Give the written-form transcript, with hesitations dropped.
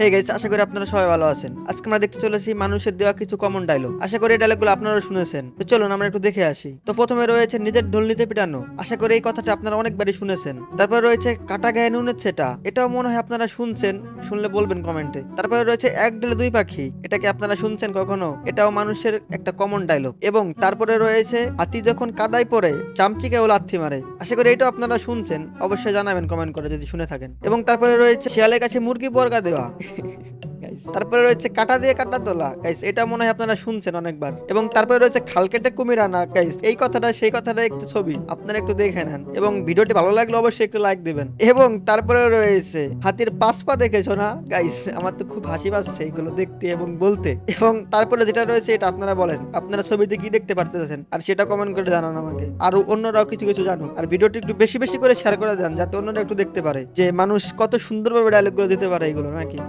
Hey guys, আশা করি আপনারা সবাই ভালো আছেন। আজকে আমরা দেখতে চলেছি মানুষের দেওয়া কিছু কমন ডায়লগ। আশা করি এই ডায়লগগুলো আপনারা শুনেছেন। তো চলুন আমরা একটু দেখে আসি। তো প্রথমে রয়েছে নিজের ঢোল নিতে পিটানো। আশা করি এই কথাটা আপনারা অনেকবারই শুনেছেন। তারপর রয়েছে কাটা গায়ে নুনের ছেটা। এটাও মনে হয় আপনারা শুনছেন, শুনলে বলবেন কমেন্টে। তারপরে রয়েছে এক ঢেলে দুই পাখি। এটা কি আপনারা শুনছেন কখনো? এটাও মানুষের একটা কমন ডায়লগ। এবং তারপরে রয়েছে হাতি যখন কাদায় পড়ে চামচিকে ও লাথি মারে। আশা করি এটাও আপনারা শুনছেন, অবশ্যই জানাবেন কমেন্ট করে যদি শুনে থাকেন। এবং তারপরে রয়েছে শিয়ালের কাছে মুরগি বর্গা দেওয়া। Guys, তারপরে রয়েছে কাটা দিয়ে কাটা তোলা। গাইস, এটা মনে হয় আপনারা শুনছেন অনেকবার। এবং তারপরে রয়েছে খাল কেটে কুমির আনা। গাইস, এই কথাটা সেই কথাটা একটু ছবি আপনারা একটু দেখে নেন, এবং ভিডিওটি ভালো লাগলে অবশ্যই একটু লাইক দিবেন। এবং তারপরে রয়েছে হাতির পাঁচ পা দেখেছো না? গাইস, আমার তো খুব হাসি পাচ্ছে এগুলো দেখতে এবং বলতে। এবং তারপরে যেটা রয়েছে এটা আপনারা বলেন, আপনারা ছবিতে কি দেখতে পারতেছেন, আর সেটা কমেন্ট করে জানান আমাকে। আর অন্যরাও কিছু কিছু জানুক, আর ভিডিওটি একটু বেশি বেশি করে শেয়ার করে দেন, যাতে অন্যরা একটু দেখতে পারে যে মানুষ কত সুন্দরভাবে ডায়লগ গুলো দিতে পারে এগুলো নাকি।